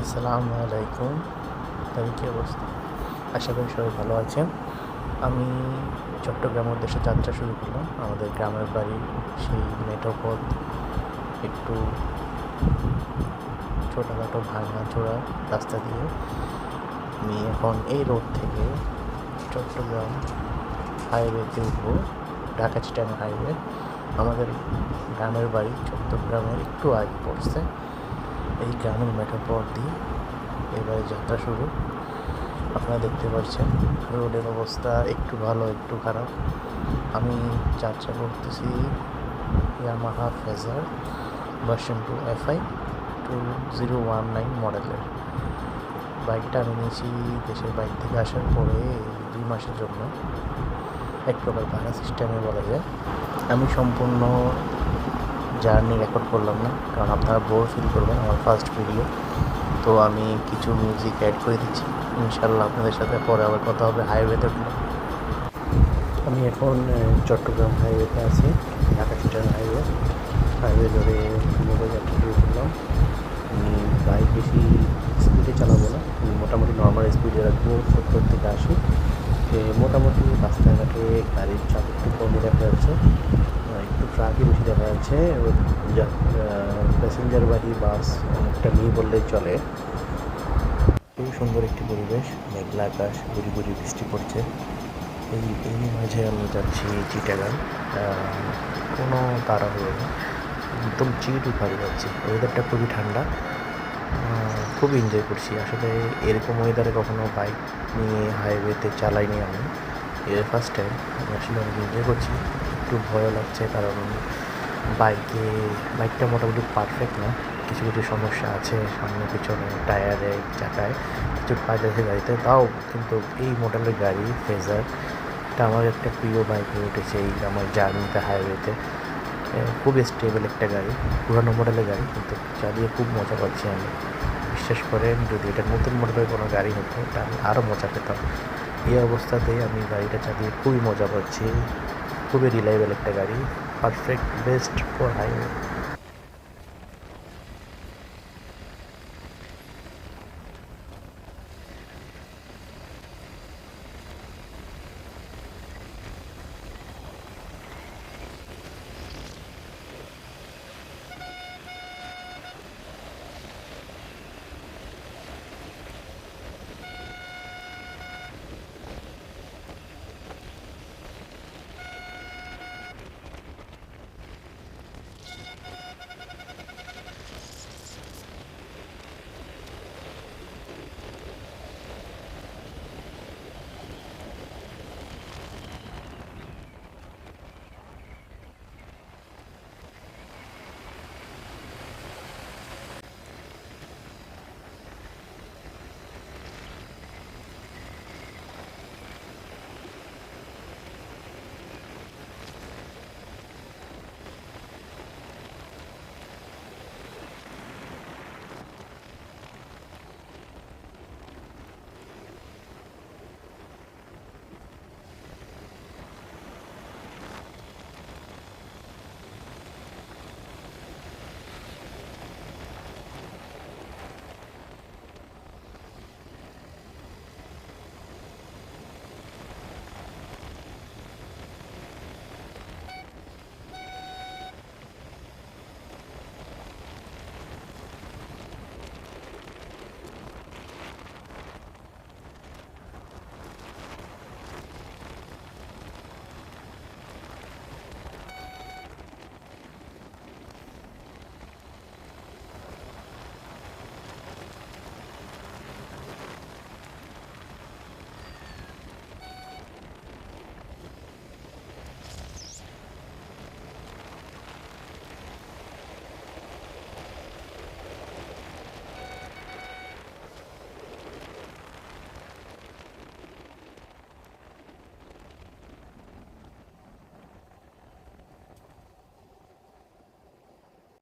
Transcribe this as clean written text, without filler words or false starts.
আসসালামু আলাইকুম। তবে কী অবস্থা? আশা করি সবাই ভালো আছেন। আমি চট্টগ্রামের উদ্দেশ্যে যাত্রা শুরু করলাম। আমাদের গ্রামের বাড়ি সেই মেঠোপথ একটু ছোটোখাটো ভাঙাচোরা রাস্তা দিয়ে আমি এখন এই রোড থেকে চট্টগ্রাম হাইওয়েতে উঠবো, ঢাকা চিটাগাং হাইওয়ে। আমাদের গ্রামের বাড়ি চট্টগ্রামের একটু আগে পড়ছে। এই গ্রামের মেঠোপথ দিয়ে এবারে যাত্রা শুরু। আপনারা দেখতে পাচ্ছেন রোডের অবস্থা একটু ভালো একটু খারাপ। আমি যাত্রা করতেছি ইয়ামাহা ফেজার ভার্সন 2 FI 2019 মডেলের। বাইকটা আমি নিয়েছি দেশের বাইক থেকে আসার পরে 2 মাসের জন্য, এক প্রকার ভাড়া সিস্টেমে বলা যায়। আমি সম্পূর্ণ জার্নি রেকর্ড করলাম না, কারণ আপনারা বোর ফিল করবেন আমার ফার্স্ট ভিডিও। তো আমি কিছু মিউজিক অ্যাড করে দিচ্ছি, ইনশাল্লাহ আপনাদের সাথে পরে আবার কথা হবে হাইওয়েতে উঠলে। আমি এখন চট্টগ্রাম হাইওয়েতে আছি, ঢাকা চিটাগাং হাইওয়ে ধরে কীভাবে যাত্রা শুরু করলাম। আমি বাইক বেশি স্পিডে চালাবো না, আমি মোটামুটি নর্মাল স্পিডে রাখবো 70 থেকে 80। মোটামুটি রাস্তাঘাটে গাড়ির চাপ একটু কমই দেখা যাচ্ছে, একটু ট্রাকই বেশি দেখা যাচ্ছে। প্যাসেঞ্জারবাহী বাস অনেকটা নেই বললেই চলে। খুবই সুন্দর একটি পরিবেশ, মেঘলা আকাশ, গুড়ি গুড়ি বৃষ্টি পড়ছে। এই মাঝে আমি যাচ্ছি চিটাগাং। কোনো তাড়াহুড়ো না, একদম চিট উঠাতে যাচ্ছি। ওয়েদারটা খুবই ঠান্ডা, খুব এনজয় করছি। আসলে এরকম ওয়েদারে কখনো বাইক নিয়ে হাইওয়েতে চালাইনি আমি, এর ফার্স্ট টাইম। আমি আসলে অনেক এনজয় করছি। একটু ভয়ও লাগছে, কারণ বাইকটা মোটামুটি পারফেক্ট না, কিছু কিছু সমস্যা আছে সামনে পিছনে টায়ারে চাকায়, কিছু কাজ আছে গাড়িতে। তাও কিন্তু এই মডেলের গাড়ি ফেজার, এটা আমার একটা প্রিয় বাইক হয়ে উঠেছে এই আমার জার্নিতে হাইওয়েতে। খুব স্টেবল একটা গাড়ি, পুরানো মডেলের গাড়ি, কিন্তু চালিয়ে খুব মজা পাচ্ছি আমি। বিশ্বাস করেন, যদি এটা নতুন মডেলের কোনো গাড়ি হতো এটা আমি আরও মজা পেতাম। এই অবস্থাতেই আমি গাড়িটা চালিয়ে খুবই মজা পাচ্ছি। খুবই রিলায়েবল একটা গাড়ি, পারফেক্ট, বেস্ট ফর হাইওয়ে।